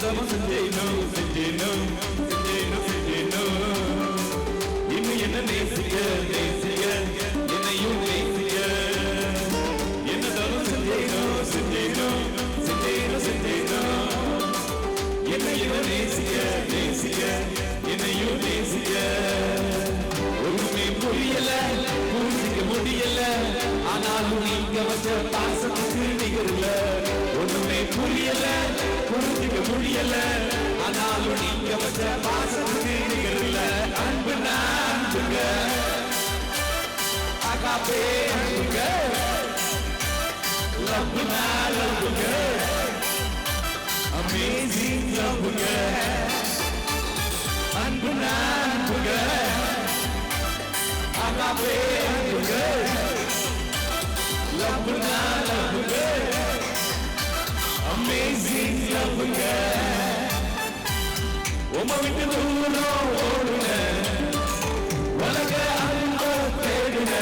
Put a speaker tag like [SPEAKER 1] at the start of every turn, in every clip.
[SPEAKER 1] தவம் செஞ்சேனோ செஞ்சேனோ செஞ்சேனோ செஞ்சேனோ இன்னும் என்ன நேசிக்க நேசிக்க என்னையும் நேசிக்க என்ன தவம் செஞ்சேனோ செஞ்சேனோ செஞ்சேனோ செஞ்சேனோ என்னையும் நேசிக்க நேசிக்க என்னையும் நேசிக்க ஒண்ணுமே புரியல புரிஞ்சிக்க முடியல ஆனாலும் நீங்க வச்ச பாசத்துக்கு நிகரல ஒண்ணுமே புரியல புரிஞ்சிக்க முடியல ஆனாலும் நீங்க வச்ச பாசத்துக்கு நிகரல அன்புனா அன்புங்க அகாபே அன்புங்க லவ்னா லவ்ங்க அமேசிங் லவ்ங்க அன்புனா அன்புங்க அகாபே அன்புங்க லவ்னா லவ்ங்க அமேசிங் லவ்ங்க உம்மை விட்டு தூரம் ஓடுன உலக அன்பை தேடுன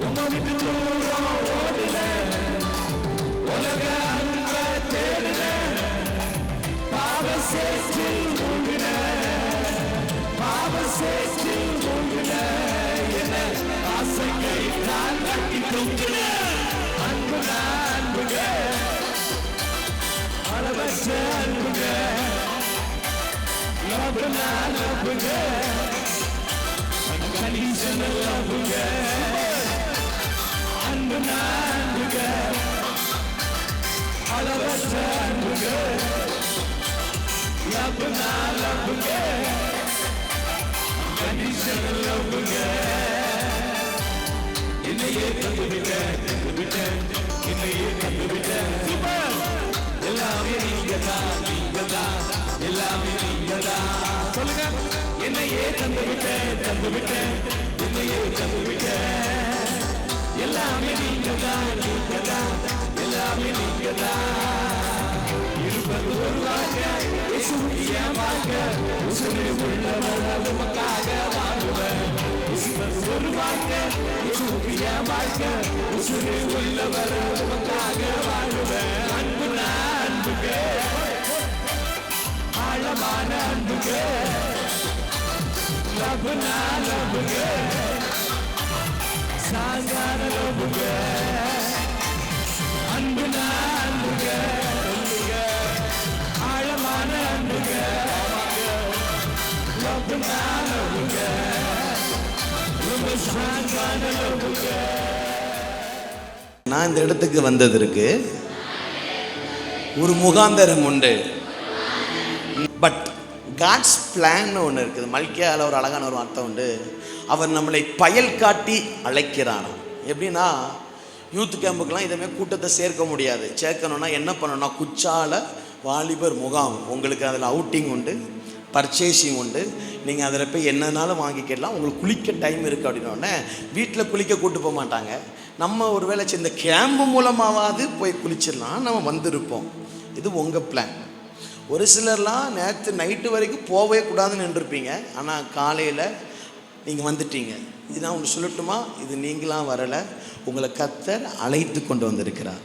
[SPEAKER 1] உம்மை விட்டு தூரம் ஓடுன உலக அன்பை தேடுன பாவ சேற்றில் மூழ்கின பாவ சேற்றில் மூழ்கின என்ன ஆசையை நான் கட்டி தூங்கின அன்புங்க அன்புங்க அளவற்ற அன்புங்க லவ்னா லவ்ங்க அன்கண்டிஷனல் லவ்ங்க அன்புனா அன்புங்க அளவற்ற அன்புங்க லவ்னா லவ்ங்க அன்கண்டிஷனல் லவ்ங்க என்னையே தந்துவிட்ட என்னையே தந்துவிட்ட எல்லாமே நீங்கதான் நீங்கதான் எல்லாமே நீங்கதான் சொல்லுங்க என்னையே தந்துவிட்ட என்னையே தந்துவிட்ட எல்லாமே நீங்கதான் நீங்கதான் எல்லாமே நீங்கதான் இருப்பது ஒரு வாழ்க்கை இயேசுவின் வாழ்க்கை உசுரு உள்ளவர் உமக்காக வாழுவேன் இருப்பது ஒரு வாழ்க்கை இயேசுவின் வாழ்க்கை உசுரு உள்ளவர் உமக்காக வாழுவேன் அன்புனா அன்புங்க ஆழமான அன்புங்க லவ்னா லவ்ங்க சாங்கான லவ்ங்க அன்புனா அன்புங்க ஆழமான அன்புங்க லவ்னா லவ்ங்க ரொம்ப சாங்கான லவ்ங்க.
[SPEAKER 2] நான் இந்த இடத்துக்கு வந்ததற்கு ஒரு முகாந்தரம் உண்டு. பட் காட்ஸ் பிளான் ஒன்று இருக்குது. மல்கியாவில் ஒரு அழகான ஒரு வார்த்தை உண்டு. அவர் நம்மளை பயல் காட்டி அழைக்கிறார். எப்படின்னா யூத் கேம்புக்கெலாம் இதேமாதிரி கூட்டத்தை சேர்க்க முடியாது. சேர்க்கணுன்னா என்ன பண்ணணும்னா குச்சால வாலிபர் முகாம் உங்களுக்கு அதில் அவுட்டிங் உண்டு, பர்ச்சேசிங் உண்டு. நீங்கள் அதில் போய் என்னன்னாலும் வாங்கிக்கலாம். உங்களுக்கு குளிக்க டைம் இருக்குது அப்படின்னோடனே வீட்டில் குளிக்க கூட்டு போக மாட்டாங்க. நம்ம ஒரு வேளை இந்த கேம்பு மூலமாவது போய் குளிச்சிடலாம் நம்ம வந்திருப்போம். இது உங்கள் பிளான். ஒரு சிலர்லாம் நேற்று நைட்டு வரைக்கும் போகவே கூடாதுன்னு நின்றுருப்பீங்க. ஆனால் காலையில் நீங்கள் வந்துட்டீங்க. இது நான் ஒன்று சொல்லட்டுமா, இது நீங்களாம் வரலை, உங்களை கர்த்தர் அழைத்து கொண்டு வந்திருக்கிறார்.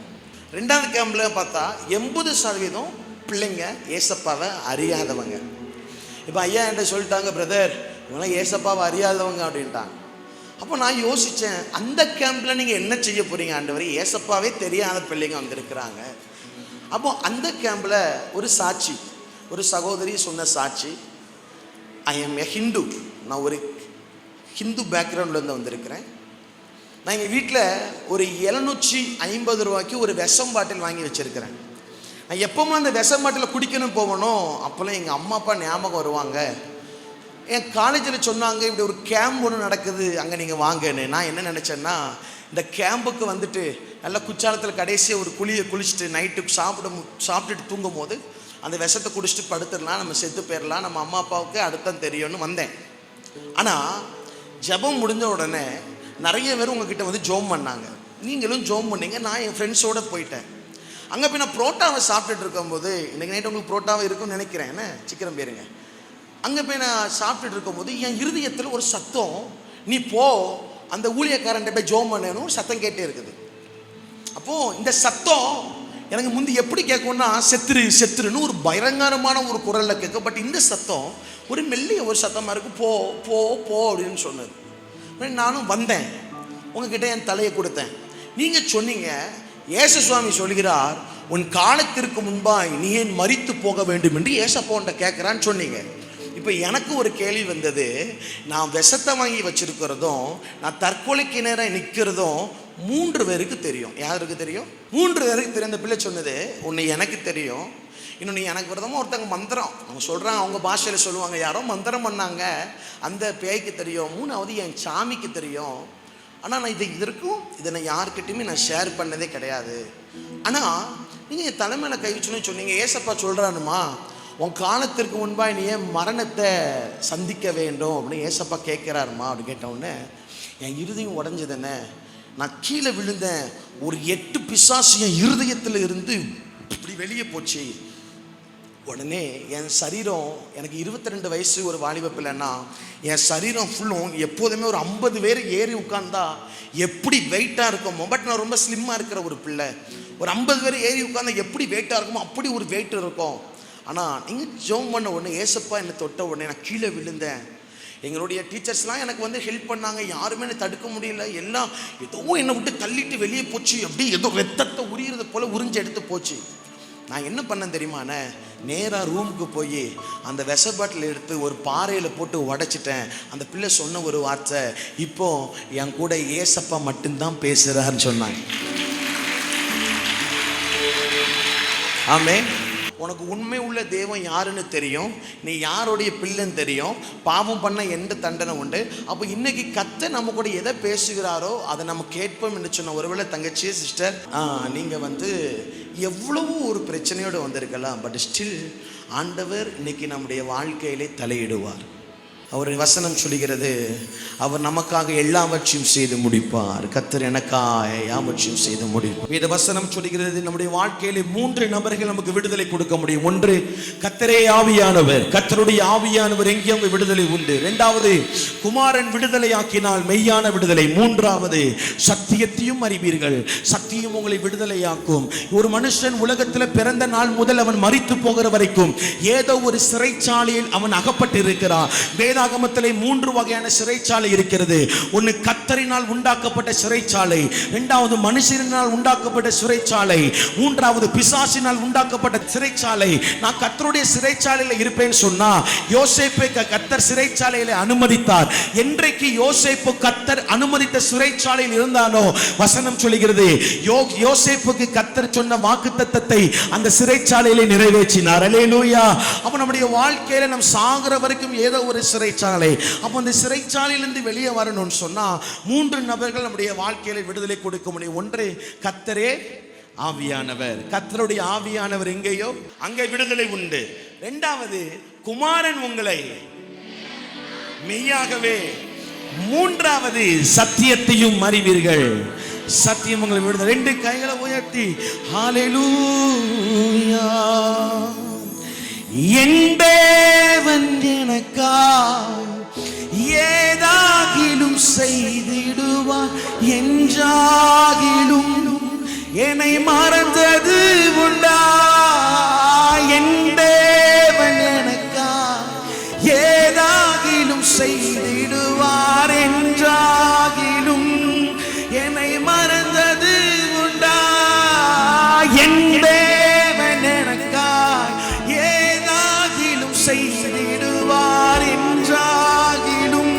[SPEAKER 2] ரெண்டாவது கேம்பில் பார்த்தா 80% பிள்ளைங்க ஏசப்பாவை அறியாதவங்க. இப்போ ஐயா என்கிட்ட சொல்லிட்டாங்க, பிரதர் இவங்களாம் ஏசப்பாவை அறியாதவங்க அப்படின்ட்டாங்க. அப்போ நான் யோசித்தேன், அந்த கேம்பில் நீங்கள் என்ன செய்ய போகிறீங்க ஆண்டவரே? ஏசப்பாவே தெரியாத பிள்ளைங்க வந்திருக்கிறாங்க. அப்போ அந்த கேம்பில் ஒரு சாட்சி, ஒரு சகோதரி சொன்ன சாட்சி, ஐ எம் எ ஹிந்து, நான் ஒரு ஹிந்து பேக்ரவுண்ட்லேருந்து வந்திருக்கிறேன். நான் எங்கள் வீட்டில் ஒரு 750 ரூபாய்க்கு ஒரு விஷம் பாட்டில் வாங்கி வச்சுருக்கிறேன். நான் எப்போவும் அந்த விஷம் பாட்டில் குடிக்கணும் போகணும், அப்போல்லாம் எங்கள் அம்மா அப்பா ஞாபகம் வருவாங்க. என் காலேஜில் சொன்னாங்க இப்படி ஒரு கேம்ப் ஒன்று நடக்குது, அங்கே நீங்கள் வாங்கன்னு. நான் என்ன நினச்சேன்னா, இந்த கேம்புக்கு வந்துட்டு நல்லா குச்சாலத்தில் கடைசியாக ஒரு குளிச்சுட்டு நைட்டு சாப்பிட்டுட்டு தூங்கும் போது அந்த விஷத்தை குடிச்சிட்டு படுத்துடலாம், நம்ம செத்து போயிடலாம், நம்ம அம்மா அப்பாவுக்கு அடுத்தான் தெரியும்னு வந்தேன். ஆனால் ஜெபம் முடிஞ்ச உடனே நிறைய பேர் உங்ககிட்ட வந்து ஜோம் பண்ணாங்க, நீங்களும் ஜோம் பண்ணீங்க. நான் என் ஃப்ரெண்ட்ஸோடு போயிட்டேன். அங்கே போய் நான் புரோட்டாவை சாப்பிட்டுட்டு இருக்கும்போது, இன்றைக்கி நைட்டு உங்களுக்கு புரோட்டாவை இருக்குன்னு நினைக்கிறேன், என்ன சீக்கிரம் போயிருங்க. அங்கே போய் நான் சாப்பிட்டுட்டு இருக்கும்போது என் இருதயத்தில் ஒரு சத்தம், நீ போ அந்த ஊழியக்காரன்ட்ட போய் ஜோம் பண்ணணும் சத்தம் கேட்டே இருக்குது. அப்போது இந்த சத்தம் எனக்கு முந்தி எப்படி கேட்கும்னா செத்துரு செத்துருன்னு ஒரு பயங்கரமான ஒரு குரலில் கேட்கும். பட் இந்த சத்தம் ஒரு மெல்லிய ஒரு சத்தமாக இருக்குது. போ போ போ அப்படின்னு சொன்னது. நானும் வந்தேன், உங்ககிட்ட என் தலையை கொடுத்தேன். நீங்கள் சொன்னீங்க, இயேசு சுவாமி சொல்கிறார், உன் காலத்திற்கு முன்பாய் நீ ஏன் மரித்து போக வேண்டும் என்று ஏசப்பாண்ட கேட்குறான்னு சொன்னீங்க. இப்போ எனக்கு ஒரு கேள்வி வந்தது, நான் விஷத்தை வாங்கி வச்சிருக்கிறதும் நான் தற்கொலைக்கு நேரம் நிற்கிறதும் 3 பேருக்கு தெரியும். யாருக்கு தெரியும்? 3 பேருக்கு தெரியும். அந்த பிள்ளை சொன்னது, ஒன்று எனக்கு தெரியும், இன்னொன்று எனக்கு விரதமாக ஒருத்தங்க மந்திரம் அவங்க சொல்கிறாங்க, அவங்க பாஷையில் சொல்லுவாங்க, யாரோ மந்திரம் பண்ணாங்க, அந்த பேய்க்கு தெரியும். 3வது என் சாமிக்கு தெரியும். ஆனால் நான் இதை நான் யாருக்கிட்டையுமே நான் ஷேர் பண்ணதே கிடையாது. ஆனால் நீங்கள் என் தலைமையில் கை வச்சுன்னு சொன்னீங்க, ஏசப்பா சொல்கிறானுமா, உன் காலத்திற்கு முன்பாக நீ ஏன் மரணத்தை சந்திக்க வேண்டும் அப்படின்னு ஏசப்பா கேட்குறாருமா அப்படின்னு கேட்டவுடனே என் இருதயம் உடஞ்சதுன்னு. நான் கீழே விழுந்தேன். ஒரு 8 பிசாசு என் இருதயத்தில் இருந்து இப்படி வெளியே போச்சு. உடனே என் சரீரம், எனக்கு 22 வயசு, ஒரு வாலிப பிள்ளைன்னா என் சரீரம் ஃபுல்லும் எப்போதுமே ஒரு 50 பேர் ஏறி உட்கார்ந்தா எப்படி வெயிட்டாக இருக்குமோ, பட் நான் ரொம்ப ஸ்லிம்மாக இருக்கிற ஒரு பிள்ளை, ஒரு 50 பேர் ஏறி உட்கார்ந்தா எப்படி வெயிட்டாக இருக்குமோ அப்படி ஒரு வெயிட் இருக்கும். ஆனால் நீங்கள் ஜெபம் பண்ண உடனே ஏசப்பா என்னை தொட்ட உடனே நான் கீழே விழுந்தேன். எங்களுடைய டீச்சர்ஸ்லாம் எனக்கு ஹெல்ப் பண்ணாங்க, யாருமே என்னை தடுக்க முடியல. எல்லாம் ஏதோ என்னை விட்டு தள்ளிட்டு வெளியே போச்சு, அப்படி ஏதோ ரத்தத்தை உரியிறது போல் உறிஞ்சு எடுத்து போச்சு. நான் என்ன பண்ணேன் தெரியுமாண்ணே, நேராக ரூமுக்கு போய் அந்த விஷ பாட்டில் எடுத்து ஒரு பாறையில் போட்டு உடைச்சிட்டேன். அந்த பிள்ளை சொன்ன ஒரு வார்த்தை, இப்போ என் கூட ஏசப்பா மட்டும்தான் பேசுகிறாருன்னு சொன்னாங்க. ஆமே. உனக்கு உண்மை உள்ள தெய்வம் யாருன்னு தெரியும், நீ யாருடைய பிள்ளைன்னு தெரியும், பாவம் பண்ண எந்த தண்டனை உண்டு. அப்போ இன்னைக்கு கர்த்தர் நம்ம கூட எதை பேசுகிறாரோ அதை நம்ம கேட்போம் என்று சொன்ன. ஒருவேளை தங்கச்சி சிஸ்டர், நீங்கள் எவ்வளவோ ஒரு பிரச்சனையோடு வந்திருக்கலாம், பட் ஸ்டில் ஆண்டவர் இன்னைக்கு நம்முடைய வாழ்க்கையிலே தலையிடுவார். அவர் வசனம் சொல்லுகிறது, அவர் நமக்காக எல்லாவற்றையும் செய்து முடிப்பார். கர்த்தர் எனக்காக யாவற்றையும் செய்து முடிப்பார். இந்த வசனம் சொல்லுகிறது, நம்முடைய வாழ்க்கையிலே 3 நபர்கள் நமக்கு விடுதலை கொடுக்க முடியும். ஒன்று, கர்த்தரே ஆவியானவர். கர்த்தருடைய ஆவியானவர் எங்கேயும் விடுதலை உண்டு. 2வது, குமாரன் விடுதலையாக்கினால் மெய்யான விடுதலை. 3வது, சத்தியத்தையும் அறிவீர்கள், சத்தியம் உங்களை விடுதலையாக்கும். ஒரு மனுஷன் உலகத்தில் பிறந்த நாள் முதல் அவன் மரித்து போகிற வரைக்கும் ஏதோ ஒரு சிறைச்சாலையில் அவன் அகப்பட்டு இருக்கிறான். வேதாகமத்திலே 3 வகையான சிறைச்சாலை இருக்கிறது. ஒன்று கர்த்தரினால் உண்டாக்கப்பட்ட சிறைச்சாலை, 2வது மனுஷனால் உண்டாக்கப்பட்ட சிறைச்சாலை, 3வது பிசாசினால் உண்டாக்கப்பட்ட சிறைச்சாலை. நான் கர்த்தருடைய சிறைச்சாலையில் இருப்பேன்னு சொன்னா, யோசேப்பை கர்த்தர் சிறைச்சாலையில அனுமதித்தார். என்றைக்கு யோசேப்பு கர்த்தர் அனுமதித்த சிறைச்சாலையில் இருந்தானோ, வசனம் சொல்லுகிறது, யோசேப்புக்கு கர்த்தர் சொன்ன வாக்குத்தத்தத்தை அந்த சிறைச்சாலையிலே நிறைவேற்றினார். அல்லேலூயா. அப்ப நம்முடைய வாழ்க்கையில நாம் சாகிற வரைக்கும் ஏதோ ஒரு சிறைச்சாலை. அப்போ அந்த சிறைச்சாலையிலிருந்து வெளியே வரணும்னு சொன்னா 3 நபர்கள் நம்முடைய வாழ்க்கையில விடுதலை கொடுக்க முடியும். ஒன்று, கர்த்தரே ஆவியானவர். கர்த்தருடைய ஆவியானவர் எங்கேயோ அங்கே விடுதலை உண்டு. 2வது, குமாரன் உங்களை மெய்யாகவே. 3வது, சத்தியத்தையும் அறிவீர்கள், சத்தியம் உங்களை விடுதலை. 2 கைகளை உயர்த்தி ஹல்லேலூயா. என் தேவன் எனக்காய் ஏதாகிலும் செய்திடுவார், என்றாகிலும் என்னை மறந்தது உண்டா. என் தேவன் எனக்காய் ஏதாகிலும் செய்திடுவார், என்றாகிலும் என்னை மறந்தது உண்டா. என் தேவன் எனக்காய் ஏதாகிலும் செய்திடுவார், என்றாகிலும்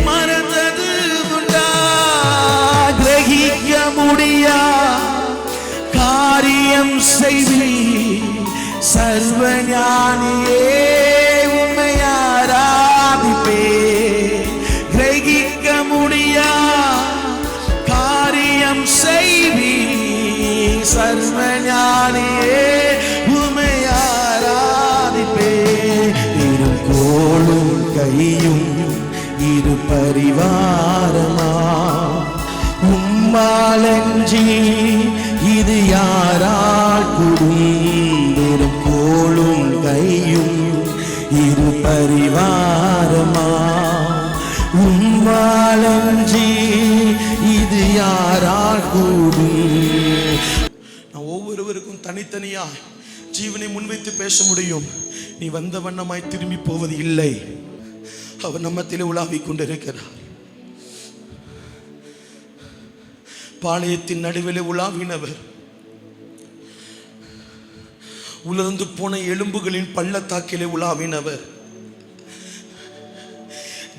[SPEAKER 2] மறந்தது உண்டா. கிரகிக்க முடியா காரியம் செய்வி சர்வஞானியே உம்மை ஆராதிப்பே. கிரகிக்க முடியா காரியம் செய்வி சர்வஞானியே உம்மை ஆராதிப்பே. கோளும் கையும் இரு பரிவாரமா, உம்மாலஞ்சி இது யாரால் கூடும். கோளும் கையும் இரு பரிவாரமா, உம்மாலஞ்சி இது யாரால் கூடும். நான் ஒவ்வொருவருக்கும் தனித்தனியா ஜீவனை முன்வைத்து பேச முடியும். நீ வந்த வண்ணமாய் திரும்பி போவது இல்லை. அவர் நம்மத்திலே உலாவிக் கொண்டிருக்கிறார். பாளையத்தின் நடுவிலே உலாவினவர், உலர்ந்து போன எலும்புகளின் பள்ளத்தாக்கிலே உலாவினவர்,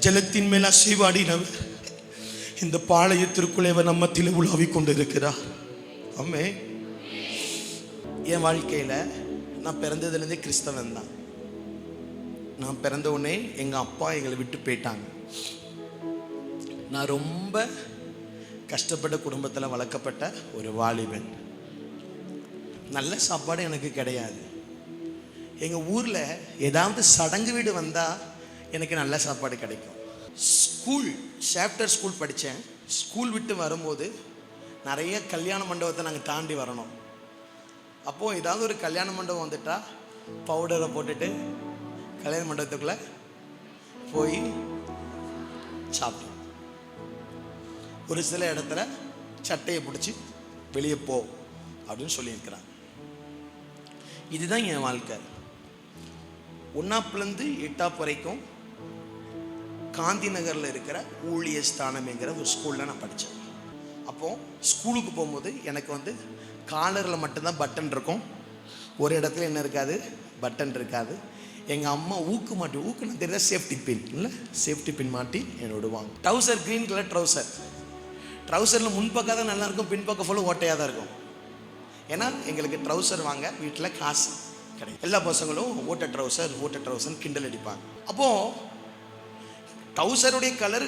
[SPEAKER 2] ஜலத்தின் மேல் அசைவாடினவர், இந்த பாளையத்திற்குள்ளே அவர் நம்மத்திலே உலாவிக் கொண்டிருக்கிறார். ஆமே. என் வாழ்க்கையில் நான் பிறந்ததுலேருந்தே கிறிஸ்தவன் தான். நான் பிறந்த உடனே எங்கள் அப்பா எங்களை விட்டு போயிட்டாங்க. நான் ரொம்ப கஷ்டப்பட்ட குடும்பத்தில் வளர்க்கப்பட்ட ஒரு வாலிபன். நல்ல சாப்பாடு எனக்கு கிடையாது. எங்கள் ஊரில் ஏதாவது சடங்கு வீடு வந்தால் எனக்கு நல்ல சாப்பாடு கிடைக்கும். ஸ்கூல் சாப்டர் ஸ்கூல் படித்தேன். ஸ்கூல் விட்டு வரும்போது நிறைய கல்யாண மண்டபத்தை நாங்கள் தாண்டி வரணும். அப்போது ஏதாவது ஒரு கல்யாண மண்டபம் வந்துட்டால் பவுடரை போட்டுட்டு கல்யாண மண்டபத்துக்குள்ளே போய் சாப்பிட்டோம். ஒரு சில இடத்துல சட்டையை பிடிச்சி வெளியே போ அப்படின்னு சொல்லியிருக்கிறாங்க. இதுதான் என் வாழ்க்கை. 1ஆப்லேருந்து 8ஆப் வரைக்கும் காந்தி நகரில் இருக்கிற ஊழிய ஸ்தானம்ங்கிற ஒரு ஸ்கூலில் நான் படித்தேன். அப்போது ஸ்கூலுக்கு போகும்போது எனக்கு காலரில் மட்டும்தான் பட்டன் இருக்கும். ஒரு இடத்துல என்ன இருக்காது, பட்டன் இருக்காது. எங்கள் அம்மா ஊக்குன்னு தெரியாத சேஃப்டி பின் இல்லை, சேஃப்டி பின் மாட்டி என்னை விடுவாங்க. ட்ரௌசர் க்ரீன் கலர் ட்ரௌசரில் முன்பக்கம் தான் நல்லாயிருக்கும், பின்பக்கம் ஃபுல்லும் ஓட்டையாக தான் இருக்கும். ஏன்னா எங்களுக்கு ட்ரௌசர் வாங்க வீட்டில் காசு கிடையாது. எல்லா பசங்களும் ஓட்ட ட்ரௌசர் கிண்டல் அடிப்பாங்க. அப்போது ட்ரௌசருடைய கலர்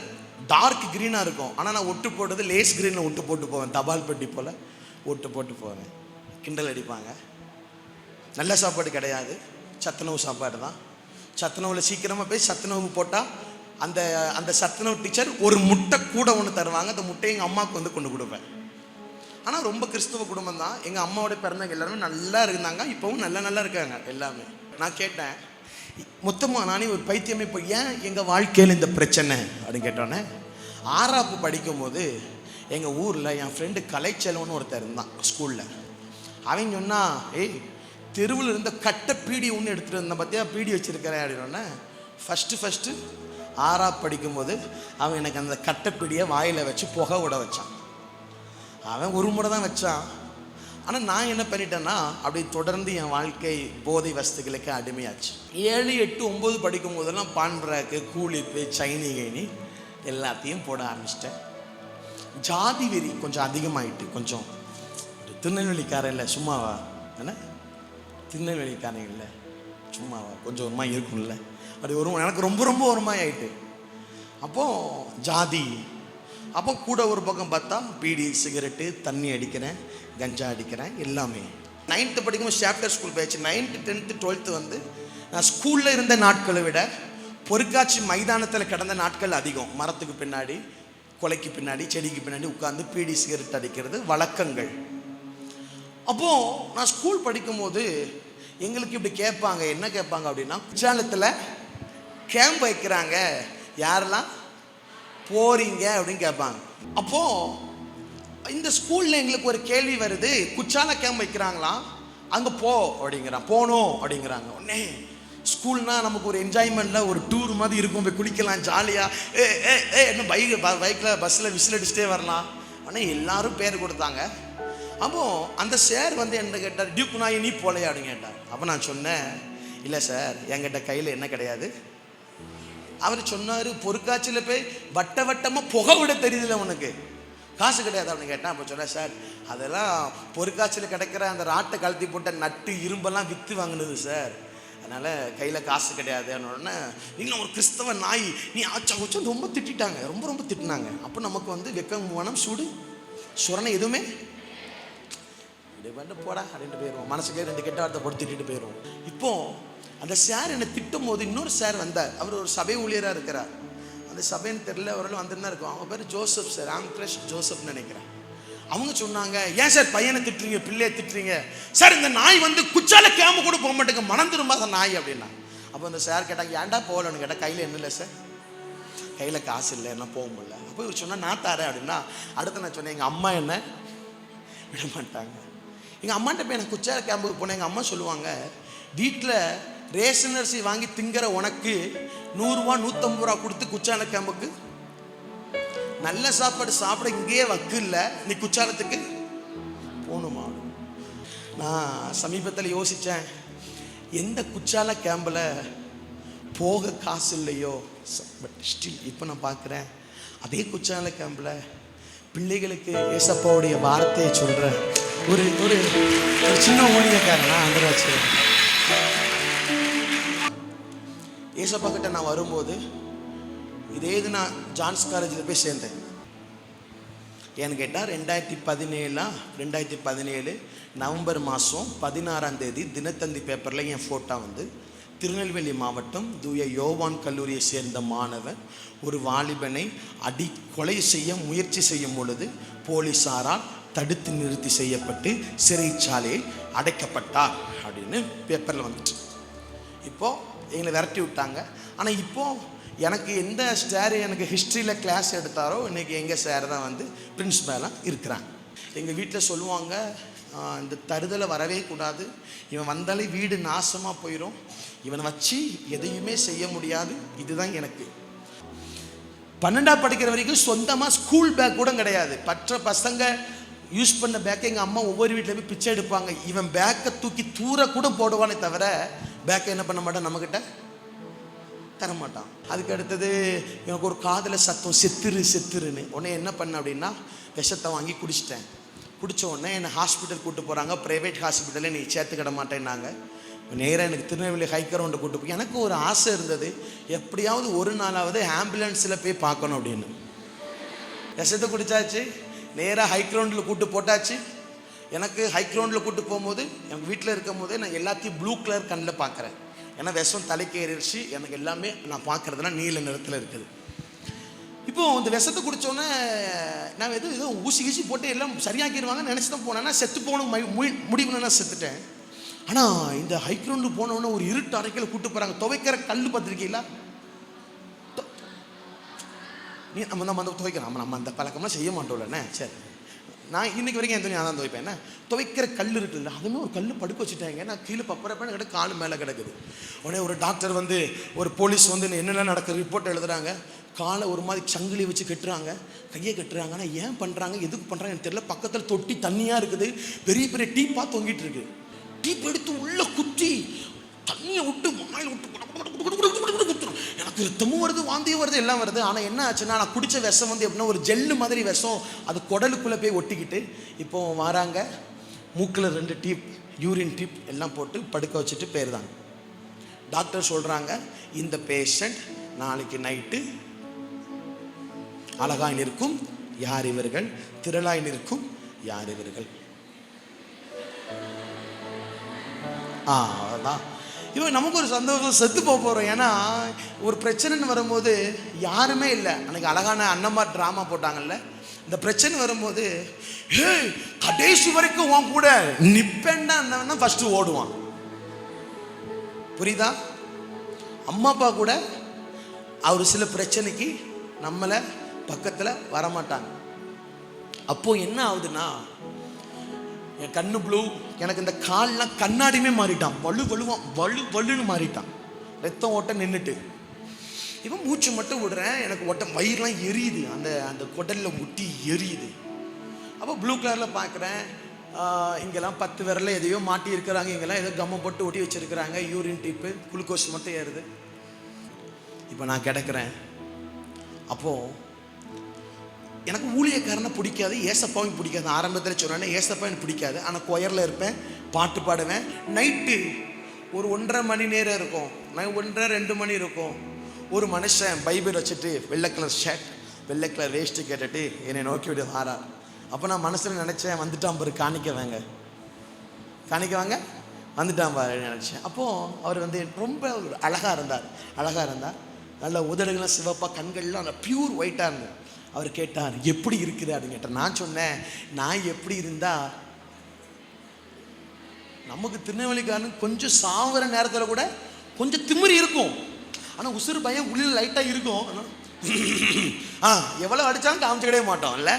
[SPEAKER 2] டார்க் க்ரீனாக இருக்கும். ஆனால் நான் ஒட்டு போட்டது லேஸ் க்ரீனில் ஒட்டு போட்டு போவேன். தபால் பெட்டி போல் ஒட்டு போட்டு போவேன். கிண்டல் அடிப்பாங்க. நல்ல சாப்பாடு கிடையாது, சத்துணவு சாப்பாடு தான். சத்துணவில் சீக்கிரமாக போய் சத்துணவு போட்டால் அந்த சத்துணவு டீச்சர் ஒரு முட்டை கூட ஒன்று தருவாங்க. அந்த முட்டையை எங்கள் அம்மாவுக்கு கொண்டு கொடுப்பேன். ஆனால் ரொம்ப கிறிஸ்துவ குடும்பம் தான். எங்கள் அம்மாவோட பிறந்தவங்க எல்லாருமே நல்லா இருந்தாங்க, இப்போவும் நல்லா இருக்காங்க எல்லாமே. நான் கேட்டேன், மொத்தமாக நானே ஒரு பைத்தியமே, இப்போ ஏன் எங்கள் வாழ்க்கையில் இந்த பிரச்சனை அப்படின்னு கேட்டோன்னே, 6ஆப்பு படிக்கும்போது எங்கள் ஊரில் என் ஃப்ரெண்டு கலைச்செல்வன்னு ஒருத்தர் இருந்தான் ஸ்கூலில். அவங்க சொன்னால், ஏய் தெருவில் இருந்த கட்டை பீடி ஒன்று எடுத்துகிட்டு இருந்தேன், பார்த்தியா பீடி வச்சுருக்கிறேன் அப்படின்னோடனே, ஃபஸ்ட்டு 6ஆப் படிக்கும்போது அவன் எனக்கு அந்த கட்டைப்பீடியை வாயில் வச்சு புகை விட வச்சான். அவன் ஒரு முறை தான் வச்சான். ஆனால் நான் என்ன பண்ணிட்டேன்னா, அப்படி தொடர்ந்து என் வாழ்க்கை போதை வஸ்துகளுக்கு அடிமையாச்சு. 7, 8, 9 படிக்கும் போதெல்லாம் பான்பராக்கு, கூலிப்பு, சைனி கைனி எல்லாத்தையும் போட ஆரம்பிச்சிட்டேன். ஜாதி வெறி கொஞ்சம் அதிகமாகிட்டு. கொஞ்சம் திருநெல்வேலிக்காரன் இல்லை சும்மாவா, என்ன திருநெல்வேலிக்காரன் இல்லை சும்மாவா, கொஞ்சம் ஒரு மாதிரி இருக்கும்ல, அப்படி ஒரு எனக்கு ரொம்ப ஒரு மாதிரி ஆகிட்டு. அப்போது ஜாதி, அப்போ கூட ஒரு பக்கம் பார்த்தா பீடி, சிகரெட்டு, தண்ணி அடிக்கிறேன், கஞ்சா அடிக்கிறேன், எல்லாமே. 9th படிக்கும்போது சாப்டர் ஸ்கூல் போயிடுச்சு. 9th, 10th, 12th நான் ஸ்கூலில் இருந்த நாட்களை விட பொருட்காட்சி மைதானத்தில் கிடந்த நாட்கள் அதிகம். மரத்துக்கு பின்னாடி, கொலைக்கு பின்னாடி, செடிக்கு பின்னாடி உட்காந்து பீடி, சிகரெட் அடிக்கிறது வழக்கங்கள். அப்போது நான் ஸ்கூல் படிக்கும்போது எங்களுக்கு இப்படி கேட்பாங்க. என்ன கேட்பாங்க அப்படின்னா, குற்றாலத்தில் கேம்ப் வைக்கிறாங்க, யாரெல்லாம் போறீங்க அப்படின்னு கேட்பாங்க. அப்போது இந்த ஸ்கூலில் எங்களுக்கு ஒரு கேள்வி வருது, குற்றால கேம்ப் வைக்கிறாங்களாம், அங்கே போ அப்படிங்கிறான், போகணும் அப்படிங்கிறாங்க. உடனே ஸ்கூல்னால் நமக்கு ஒரு என்ஜாய்மெண்ட்டில் ஒரு டூர் மாதிரி இருக்கும், போய் குளிக்கலாம் ஜாலியாக, என்ன பைக்கில் பஸ்ஸில் விசில் அடிச்சுட்டே வரலாம். ஆனால் எல்லாரும் பேர் கொடுத்தாங்க. அப்போது அந்த சார் என்ன கேட்டார், டியூக் நாய் நீ போலையா அப்படின்னு கேட்டார். அப்போ நான் சொன்னேன், இல்லை சார் என்கிட்ட கையில் என்ன கிடையாது. அவர் சொன்னார், பொருட்காட்சியில் போய் வட்டமாக புகை விட தெரியுதுல்ல உனக்கு, காசு கிடையாது அப்படின்னு கேட்டேன். அப்போ சொன்னேன், சார் அதெல்லாம் பொருட்காட்சியில் கிடைக்கிற அந்த ராட்டை கழட்டி போட்ட நட்டு இரும்பெல்லாம் விற்று வாங்கினது சார், அதனால் கையில் காசு கிடையாது அப்படின்னோடனே, இன்னும் ஒரு கிறிஸ்தவ நாய் நீ ஆச்சா வச்சு ரொம்ப திட்டாங்க, ரொம்ப திட்டினாங்க. அப்போ நமக்கு வெக்கம், மனம், சூடு, சுரணை எதுவுமே இப்படி போடா அப்படின்ட்டு போயிடுவோம். மனசுக்கே 2 கெட்ட வார்த்தை போட்டு திட்டிட்டு போயிடுவோம். இப்போது அந்த சார் என்னை திட்டும் போது இன்னொரு சார் வந்தார். அவர் ஒரு சபை ஊழியராக இருக்கிறார். அந்த சபைன்னு தெரியல, அவரெல்லாம் வந்துன்னு இருக்கும். அவங்க பேர் ஜோசப் சார், ராம்கிருஷ்ண ஜோசப்னு நினைக்கிறேன். அவங்க சொன்னாங்க, ஏன் சார் பையனை திட்டுறீங்க, பிள்ளையை திட்டுறீங்க சார், இந்த நாய் குச்சால கேம கூட போக மாட்டேங்க, மனம் திரும்பாத நாய் அப்படின்னா. அப்போ அந்த சார் கேட்டாங்க, ஏன்டா போகலன்னு கேட்டால், கையில் என்ன இல்லை சார், கையில் காசு இல்லை, என்ன போக முடியல. அப்போ இவர் சொன்னால் நான் தாரேன் அப்படின்னா. அடுத்து நான் சொன்னேன், எங்கள் அம்மா என்ன விட மாட்டாங்க, எங்கள் அம்மாட்ட போய் எனக்கு குச்சால கேம்புக்கு போனேன். எங்கள் அம்மா சொல்லுவாங்க, வீட்டில் ரேஷன் அரிசி வாங்கி திங்கிற உனக்கு 100 ரூபா 150 ரூபா கொடுத்து குச்சால கேம்புக்கு நல்ல சாப்பாடு சாப்பிட இங்கேயே வக்கு இல்லை, நீ குச்சாலத்துக்கு போகணுமா? நான் சமீபத்தில் யோசித்தேன், எந்த குச்சால கேம்பில் போக காசு இல்லையோ, பட் ஸ்டில் இப்போ நான் பார்க்குறேன், அதே குச்சால கேம்பில் பிள்ளைகளுக்கு ஏசப்பாவுடைய வார்த்தையை சொல்கிற ஒரு ஒரு ஒரு சின்ன ஊழியக்காரனா அந்த வச்சு ஏசப்பா கிட்ட நான் வரும்போது இதே இது நான் ஜான்ஸ் காலேஜில் போய் சேர்ந்தேன். ஏன்னு கேட்டால் 2017 நவம்பர் மாதம் 16ஆம் தேதி தினத்தந்தி பேப்பரில் என் ஃபோட்டோ வந்து திருநெல்வேலி மாவட்டம் தூய யோவான் கல்லூரியை சேர்ந்த மாணவன் ஒரு வாலிபனை கொலை செய்ய முயற்சி செய்யும் பொழுது போலீஸாரால் தடுத்து நிறுத்தி செய்யப்பட்டு சிறைச்சாலையில் அடைக்கப்பட்டார் அப்படின்னு பேப்பரில் வந்துட்டு. இப்போது எங்களை விரட்டி விட்டாங்க. ஆனால் இப்போது எனக்கு எந்த சார் எனக்கு ஹிஸ்ட்ரியில் கிளாஸ் எடுத்தாரோ இன்றைக்கி எங்கள் சார் தான் வந்து பிரின்சிபலாக இருக்கிறாங்க. எங்கள் வீட்டில் சொல்லுவாங்க, இந்த தருதலை வரவே கூடாது, இவன் வந்தாலே வீடு நாசமாக போயிடும், இவனை வச்சு எதையுமே செய்ய முடியாது. இதுதான் எனக்கு 12ஆம் படிக்கிற வரைக்கும் சொந்தமாக ஸ்கூல் பேக் கூட கிடையாது. மற்ற பசங்க யூஸ் பண்ண பேக்கை எங்கள் அம்மா ஒவ்வொரு வீட்டில் போய் பிச்சை எடுப்பாங்க. இவன் பேக்கை தூக்கி தூர கூட போடுவானே தவிர பேக்கை என்ன பண்ண மாட்டான், நம்மக்கிட்ட தரமாட்டான். அதுக்கு அடுத்தது எனக்கு ஒரு காதில் சத்தம், செத்துருன்னு. உடனே என்ன பண்ண அப்படின்னா விஷத்தை வாங்கி குடிச்சிட்டேன். குடித்த உடனே என்னை ஹாஸ்பிட்டல் கூப்பிட்டு போகிறாங்க. ப்ரைவேட் ஹாஸ்பிட்டலில் நீ சேர்த்துக்கிட மாட்டேன்னாங்க. நேராக எனக்கு திருநெல்வேலி ஹைக்ரவுண்டை கூப்பிட்டு போய் எனக்கு ஒரு ஆசை இருந்தது, எப்படியாவது ஒரு நாளாவது ஆம்புலன்ஸில் போய் பார்க்கணும் அப்படின்னு. விஷத்தை குடித்தாச்சு, நேராக ஹைக்ரவுண்டில் கூப்பிட்டு போட்டாச்சு. எனக்கு ஹைக்ரவுண்டில் கூப்பிட்டு போகும்போது எங்கள் வீட்டில் இருக்கும் போதே நான் எல்லாத்தையும் ப்ளூ கலர் கண்ணில் பார்க்குறேன். ஏன்னா விஷம் தலைக்கு ஏறிடுச்சு, எனக்கு எல்லாமே நான் பார்க்குறதுலாம் நீல நிறத்தில் இருக்குது. இப்போது இந்த விஷத்தை குடித்தோன்னே நான் ஏதோ ஊசி போட்டு எல்லாம் சரியாக்கிடுவாங்கன்னு நினச்சி தான் போனேன்னா செத்து போகணும் முடிவுன்னு நான் செத்துட்டேன். ஆனால் இந்த ஹைக்ரவுண்டு போனோடனே ஒரு இருட்டு அறைக்கையில் கூப்பிட்டு போகிறாங்க. துவைக்கிற கல் பார்த்துருக்கீங்களா? நம்ம துவைக்கிறோம், நம்ம அந்த பழக்கமாக செய்ய மாட்டோம்லண்ணே. சரி, நான் இன்றைக்கி வரைக்கும் என் துணி நான் தான் துவைப்பேன். துவைக்கிற கல் இருக்குல்ல, அதுவுமே ஒரு கல் படுக்க வச்சுட்டாங்க. நான் கீழே பப்பரப்பேன்னு கிட்ட காலு மேலே கிடக்குது. உடனே ஒரு டாக்டர் வந்து ஒரு போலீஸ் வந்து என்னென்ன நடக்குது ரிப்போர்ட் எழுதுறாங்க. காலை ஒரு மாதிரி சங்கிலி வச்சு கட்டுறாங்க, கையை கட்டுறாங்க. ஆனால் ஏன் பண்ணுறாங்க, எதுக்கு பண்ணுறாங்கன்னு தெரியல. பக்கத்தில் தொட்டி தண்ணியாக இருக்குது, பெரிய பெரிய டீப்பாக தொங்கிட்டு இருக்கு. டீப் எடுத்து உள்ளே குத்தி தண்ணியை விட்டு வாயில் விட்டு குத்துரும். எனக்கு ரத்தமும் வருது, வாந்தியும் வருது, எல்லாம் வருது. ஆனால் என்ன ஆச்சுன்னா நான் குடித்த விஷம் வந்து எப்படின்னா ஒரு ஜெல்லு மாதிரி விஷம் அது குடலுக்குள்ளே போய் ஒட்டிக்கிட்டு இப்போ வராங்க. மூக்கில் 2 டீப் யூரின் டீப் எல்லாம் போட்டு படுக்க வச்சுட்டு போயிருந்தாங்க. டாக்டர் சொல்கிறாங்க, இந்த பேஷண்ட் நாளைக்கு நைட்டு அழகாய் நிற்கும், யார் இவர்கள், திரளாய் நிற்கும், யார் இவர்கள். அதான் இவன் நமக்கு ஒரு சந்தோஷம், செத்து போகிறோம். ஏன்னா ஒரு பிரச்சனைன்னு வரும்போது யாருமே இல்லை. அன்றைக்கி அழகான அண்ணம்மா ட்ராமா போட்டாங்கல்ல, இந்த பிரச்சனை வரும்போது கடைசி வரைக்கும் உன் கூட நிப்பேண்டா இருந்தவன் ஃபஸ்ட்டு ஓடுவான். புரியுதா? அம்மா அப்பா கூட அவர் சில பிரச்சனைக்கு நம்மளை பக்கத்தில் வரமாட்டாங்க. அப்போது என்ன ஆகுதுன்னா என் கண்ணு ப்ளூ, எனக்கு இந்த கால்லாம் கண்ணாடியுமே மாறிட்டான், வலுன்னு மாறிட்டான். ரத்தம் ஓட்டம் நின்றுட்டு இவன் மூச்சு மட்டும் விடுறேன், எனக்கு ஓட்டம் வயிறுலாம் எரியுது, அந்த குடலில் முட்டி எரியுது. அப்போ ப்ளூ கலரில் பார்க்குறேன், இங்கெல்லாம் 10 விரலில் எதையோ மாட்டி இருக்கிறாங்க, இங்கெல்லாம் ஏதோ கம்மை போட்டு ஒட்டி வச்சுருக்கிறாங்க, யூரின் டீப்பு, குளுக்கோஸ் மட்டும் ஏறுது. இப்போ நான் கிடக்கிறேன். அப்போது எனக்கு ஊழியக்காரனை பிடிக்காது, ஏசப்பாவும் பிடிக்காது. ஆரம்பத்தில் சொன்னேன் ஏசப்பா எனக்கு பிடிக்காது. ஆனால் கொயரில் இருப்பேன், பாட்டு பாடுவேன். நைட்டு ஒரு 1.5 மணி நேரம் இருக்கும், 1.5-2 மணி இருக்கும். ஒரு மனுஷன் பைபிள் வச்சுட்டு வெள்ளை கலர் ஷர்ட் வெள்ளை கலர் வேஸ்ட்டு கேட்டுட்டு என்னை நோக்கி விட வாரார். அப்போ நான் மனசில் நினச்சேன், வந்துட்டான் பாரு, காணிக்க வாங்க வந்துட்டான் பாரு நினச்சேன். அப்போது அவர் வந்து ரொம்ப அழகாக இருந்தார். நல்ல உதடுகள்லாம் சிவப்பாக, கண்கள்லாம் நல்லா பியூர் ஒயிட்டாக இருந்தது. அவர் கேட்டார், எப்படி இருக்குது அப்படின்னு கேட்டார். நான் சொன்னேன், நான் எப்படி இருந்தா நமக்கு திருநெல்வேலிக்காரன் கொஞ்சம் சாவர நேரத்தில் கூட கொஞ்சம் திமிரி இருக்கும், ஆனால் உசுறு பையன் உள்ளில் லைட்டாக இருக்கும். எவ்வளோ அடித்தாலும் காமிச்சுக்கிடவே மாட்டோம் இல்லை.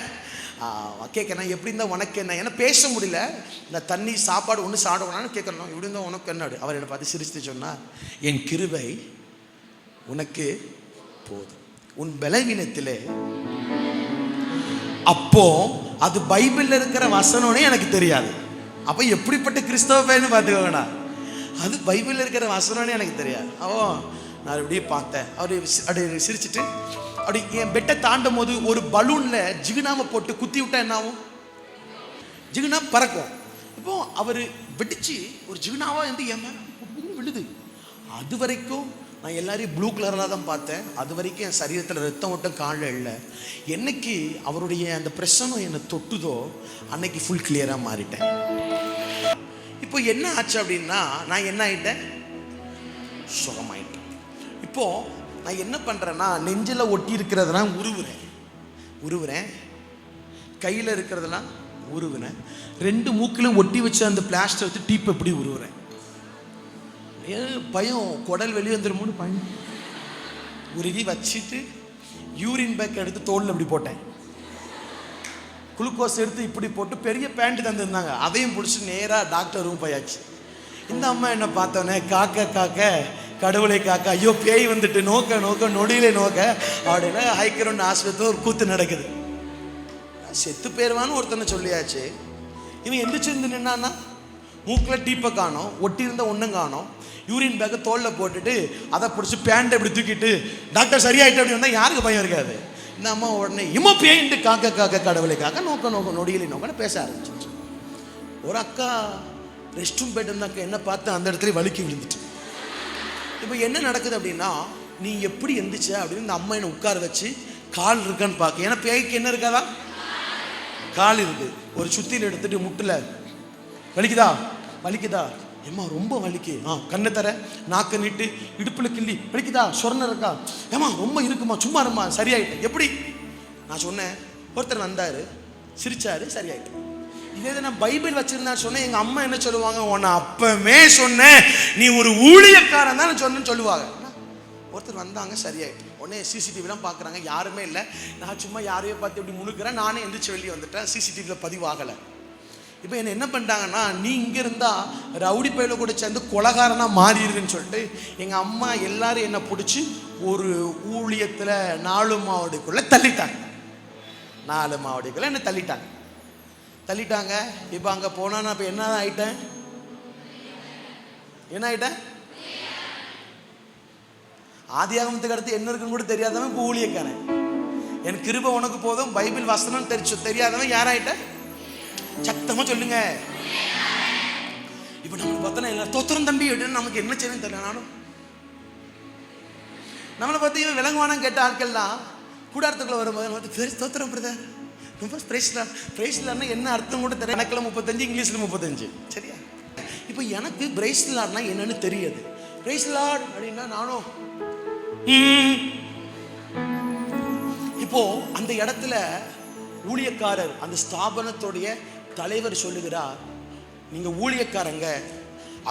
[SPEAKER 2] கேட்கணும் எப்படி இருந்தால் உனக்கு என்ன, ஏன்னா பேச முடியல. இந்த தண்ணி சாப்பாடு ஒன்று சாப்பிடணும்னு கேட்கணும், இப்படி இருந்தால் உனக்கு என்ன. அவர் என்னை பார்த்து சிரித்து சொன்னார், என் கிருபை உனக்கு போதும், உன் பலவீனத்திலே. அப்போ அது பைபிளில் இருக்கிற வசனம்னே எனக்கு தெரியாது. அப்போ எப்படிப்பட்ட கிறிஸ்தவ பையன்னு பார்த்துக்கோங்கண்ணா, அது பைபிளில் இருக்கிற வசனம்னே எனக்கு தெரியாது. நான் இப்படியே பார்த்தேன். அப்படி சிரிச்சுட்டு அப்படி என் பெட்டை தாண்டும் போது ஒரு பலூனில் ஜிகுனாவை போட்டு குத்தி விட்டா என்ன ஆகும்? ஜிகுனா பறக்கும். இப்போ அவர் வெடிச்சு ஒரு ஜிகுனாவா வந்து என் மேலே விழுது. அது வரைக்கும் நான் எல்லாரையும் ப்ளூ கலராக தான் பார்த்தேன். அது வரைக்கும் என் சரீரத்தில் ரத்தம் ஓட்டம் காலில் இல்லை. என்னைக்கு அவருடைய அந்த பிரசனம் என்னை தொட்டுதோ அன்னைக்கு ஃபுல் கிளியராக மாறிட்டேன். இப்போ என்ன ஆச்சு அப்படின்னா, நான் என்ன ஆகிட்டேன்? சுகமாயிட்டேன். இப்போது நான் என்ன பண்ணுறேன்னா, நெஞ்சில் ஒட்டி இருக்கிறதெல்லாம் உருவுறேன், கையில் இருக்கிறதெல்லாம் உருவுறேன், 2 மூக்கிலும் ஒட்டி வச்சு அந்த பிளாஸ்டர் வச்சு டீப் எப்படி உருவுறேன். பயம், குடல் வெளியே வந்துடுமோன்னு பயம். உருகி வச்சுட்டு யூரின் பேக் எடுத்து தோளில் இப்படி போட்டேன். குளுக்கோஸ் எடுத்து இப்படி போட்டு பெரிய பேண்ட் தந்துருந்தாங்க, அதையும் பிடிச்சி நேராக டாக்டர் ரூம் போயாச்சு. இந்த அம்மா என்ன பார்த்தோன்னே, காக்க கடவுளை காக்க, ஐயோ பேய் வந்துட்டு, நோக்க நொடியிலே நோக்க அப்படின்னா ஹைக்கரண்ட் ஆஸ்பத்திரி ஒரு கூத்து நடக்குது. செத்து பேருவான்னு ஒருத்தனை சொல்லியாச்சு. இவன் எந்திரிச்சிருந்து நின்னான்னா மூக்கில் டீப்பை காணோம், ஒட்டியிருந்த ஒன்றும் காணோம், யூரின் பேக்கை தோளில் போட்டுட்டு அதை பிடிச்சி பேண்டை இப்படி தூக்கிட்டு டாக்டர் சரியாயிட்டு அப்படி வந்தால் யாருக்கு பயம் இருக்காது. இந்த அம்மா உடனே இம்மா பேயின்ட்டு காக்க கடவுளை காக்க நோக்க நொடியிலே நோக்கன்னு பேச ஆரம்பிச்சிச்சு. ஒரு அக்கா ரெஸ்ட் ரூம் போய்ட்டு இருந்தாக்க என்ன பார்த்து அந்த இடத்துல வலிக்கி விழுந்துட்டு. இப்போ என்ன நடக்குது அப்படின்னா, நீ எப்படி எந்திரிச்ச அப்படின்னு இந்த அம்மா என்னை உட்கார வச்சு கால் இருக்கான்னு பார்க்க. ஏன்னா பேய்க்கு என்ன இருக்காதா? கால் இருக்குது. ஒரு சுத்தியில் எடுத்துட்டு முட்டில் வலிக்குதா ஏம்மா ரொம்ப வலிக்கு, கண்ணை தர, நாக்க நீட்டு, இடுப்பில் கிள்ளி, வலிக்குதா, சொர்ணம் இருக்கா, ஏம்மா ரொம்ப இருக்குமா, சும்மா இருமா, சரியாயிட்டு. எப்படி? நான் சொன்னேன். ஒருத்தர் வந்தார், சிரிச்சாரு, சரியாயிட்டு. இதே நான் பைபிள் வச்சிருந்தேன் சொன்னேன். எங்கள் அம்மா என்ன சொல்லுவாங்க, உன்னை அப்பவே சொன்னேன், நீ ஒரு ஊழியக்காரன் தான் சொன்னேன்னு சொல்லுவாங்க. ஒருத்தர் வந்தாங்க, சரியாயிட்டு. உடனே சிசிடிவிலாம் பார்க்குறாங்க, யாருமே இல்லை. நான் சும்மா யாரையோ பார்த்து இப்படி முழுக்கிறேன், நானே எந்திரிச்சு வெளியே வந்துட்டேன், சிசிடிவியில் பதிவாகலை. இப்போ என்ன பண்ணிட்டாங்கன்னா, நீ இங்கே இருந்தால் ரவுடி பையில கூட சேர்ந்து கொலகாரனாக மாறிடுதுன்னு சொல்லிட்டு எங்கள் அம்மா எல்லாரும் என்னை பிடிச்சி ஒரு ஊழியத்தில் 4 மாவடிக்குள்ளே தள்ளிட்டாங்க. 4 மாவடிக்குள்ளே என்னை தள்ளிட்டாங்க. இப்போ அங்கே போனால் நான் இப்போ என்ன ஆகிட்டேன்? ஆதியாகமத்துக்கு அடுத்து என்ன இருக்குன்னு கூட தெரியாதவன் இப்போ ஊழியக்காரன். என் கிருபை உனக்கு போதும், பைபிள் வசனம் தெரியாதவன் யாராயிட்டேன்? சத்தமா சொல்லுங்க. இப்ப நம்ம பார்த்தா எல்லாரும் தோத்திரம் தம்பி அப்படின்னு நமக்கு என்ன செய்யணும் தெரியல. நானும் நம்மளை பத்தி இவன் விலங்குவானம் கேட்ட ஆட்கள்லாம் கூடாரத்துக்குள்ள வரும்போது தோத்திரம் பிரதர், ரொம்ப பிரைஸ்லார்னா என்ன அர்த்தம் கூட தெரியல. எனக்குல 35, இங்கிலீஷ்ல 35. சரியா? இப்போ எனக்கு பிரைஸ்லார்னா என்னன்னு தெரியாது. பிரைஸ்லார் அப்படின்னா நானும் இப்போ அந்த இடத்துல ஊழியக்காரர், அந்த ஸ்தாபனத்துடைய தலைவர் சொல்லுகிறார், நீங்க ஊழியக்காரங்க,